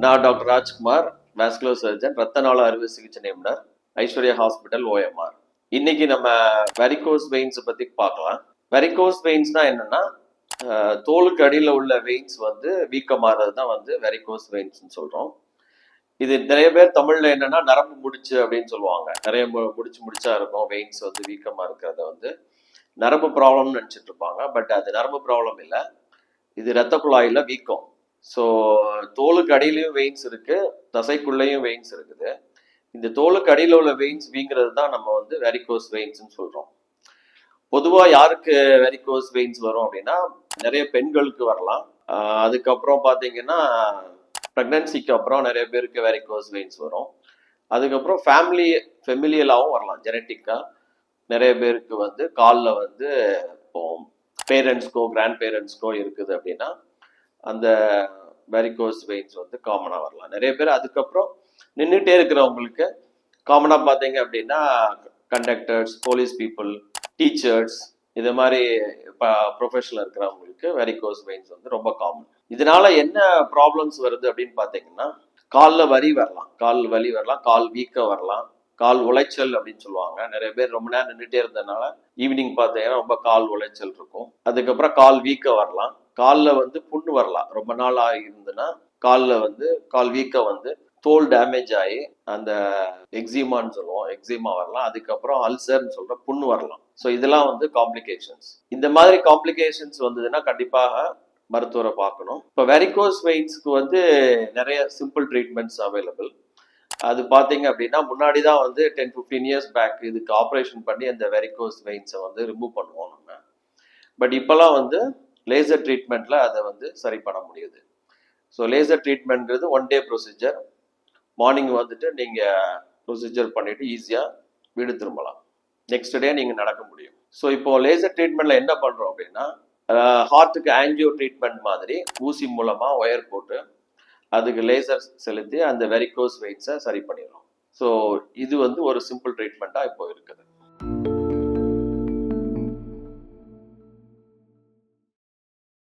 நான் doctor Rajkumar, vascular surgeon, ரத்த நாள அறுவை சிகிச்சை நிபுணர், ஐஸ்வர்யா ஹாஸ்பிட்டல், ஓஎம்ஆர். இன்னைக்கு நம்ம வெரிகோஸ் வெயின்ஸ் பத்தி பார்க்கலாம். வெரிகோஸ் வெயின்ஸ்னா என்னன்னா, தோலுக்கு அடியில் உள்ள வெயின்ஸ் வந்து வீக்கமாறது தான் வந்து வெரிகோஸ் வெயின்ஸ்னு சொல்றோம். இது நிறைய பேர் தமிழ்ல என்னன்னா நரம்பு முடிச்சு அப்படின்னு சொல்லுவாங்க. நிறைய முடிச்சா இருக்கும் வெயின்ஸ் வந்து வீக்கமா இருக்கிறத வந்து நரம்பு ப்ராப்ளம்னு நினைச்சிட்டு இருப்பாங்க. பட் அது நரம்பு ப்ராப்ளம் இல்லை, இது ரத்த குழாயில வீக்கம். ஸோ தோலுக்கு அடியிலையும் வெயின்ஸ் இருக்கு, தசைக்குள்ளேயும் வெயின்ஸ் இருக்குது. இந்த தோலுக்கு அடியில் உள்ள வெயின்ஸ் வீங்கிறது தான் நம்ம வந்து வெரிகோஸ் வெயின்ஸ்னு சொல்றோம். பொதுவாக யாருக்கு வெரிகோஸ் வெயின்ஸ் வரும் அப்படின்னா, நிறைய பெண்களுக்கு வரலாம். அதுக்கப்புறம் பார்த்தீங்கன்னா ப்ரெக்னன்சிக்கு அப்புறம் நிறைய பேருக்கு வெரிகோஸ் வெயின்ஸ் வரும். அதுக்கப்புறம் ஃபெமிலியலாகவும் வரலாம், ஜெனட்டிக்காக நிறைய பேருக்கு வந்து காலில் வந்து இப்போ பேரண்ட்ஸ்க்கோ கிராண்ட் பேரண்ட்ஸ்க்கோ இருக்குது அப்படின்னா அந்த வெரிகோஸ் வெயின்ஸ் வந்து காமனாக வரலாம். நிறைய பேர் அதுக்கப்புறம் நின்றுட்டே இருக்கிறவங்களுக்கு காமனாக பார்த்தீங்க அப்படின்னா கண்டக்டர்ஸ், போலீஸ் பீப்புள், டீச்சர்ஸ், இது மாதிரி ப்ரொஃபஷனில் இருக்கிறவங்களுக்கு வெரிகோஸ் வெயின்ஸ் வந்து ரொம்ப காமன். இதனால என்ன ப்ராப்ளம்ஸ் வருது அப்படின்னு பார்த்தீங்கன்னா, காலில் வலி வரலாம், கால் வீக்க வரலாம், கால் உளைச்சல் அப்படின்னு சொல்லுவாங்க. நிறைய பேர் ரொம்ப நேரம் நின்றுட்டே இருந்ததுனால ஈவினிங் பார்த்தீங்கன்னா ரொம்ப கால் உளைச்சல் இருக்கும். அதுக்கப்புறம் கால் வீக்க வரலாம், காலில் வந்து புண்ணு வரலாம். ரொம்ப நாள் ஆகிருந்துன்னா காலில் வந்து கால் வீக்க வந்து தோல் டேமேஜ் ஆகி அந்த எக்ஸிமான்னு சொல்லுவோம், எக்ஸிமா வரலாம். அதுக்கப்புறம் அல்சர்ன்னு சொல்ற புண்ணு வரலாம். ஸோ இதெல்லாம் வந்து காம்ப்ளிகேஷன்ஸ். இந்த மாதிரி காம்ப்ளிகேஷன்ஸ் வந்ததுன்னா கண்டிப்பாக மருத்துவரை பார்க்கணும். இப்போ வெரிகோஸ் வெயின்ஸ்க்கு வந்து நிறைய சிம்பிள் ட்ரீட்மெண்ட்ஸ் அவைலபிள். அது பார்த்தீங்க அப்படின்னா முன்னாடி தான் வந்து 10-15 இயர்ஸ் பேக் இதுக்கு ஆப்ரேஷன் பண்ணி அந்த வெரிகோஸ் வெயின்ஸை வந்து ரிமூவ் பண்ணுவோம் நம்ம. பட் இப்போலாம் வந்து லேசர் ட்ரீட்மெண்ட்டில் அதை வந்து சரி பண்ண முடியுது. ஸோ லேசர் ட்ரீட்மெண்ட்றது 1 டே ப்ரொசீஜர். மார்னிங் வந்துட்டு நீங்கள் ப்ரொசீஜர் பண்ணிவிட்டு ஈஸியாக வீடு திரும்பலாம். நெக்ஸ்ட் டே நீங்கள் நடக்க முடியும். ஸோ இப்போது லேசர் ட்ரீட்மெண்ட்டில் என்ன பண்ணுறோம் அப்படின்னா, ஹார்ட்டுக்கு ஆன்ஜியோ ட்ரீட்மெண்ட் மாதிரி ஊசி மூலமாக ஒயர் போட்டு அதுக்கு லேசர் செலுத்தி அந்த வெரிகோஸ் வெயின்ஸை சரி பண்ணிடுறோம். ஸோ இது வந்து ஒரு சிம்பிள் ட்ரீட்மெண்ட்டாக இப்போ இருக்குது.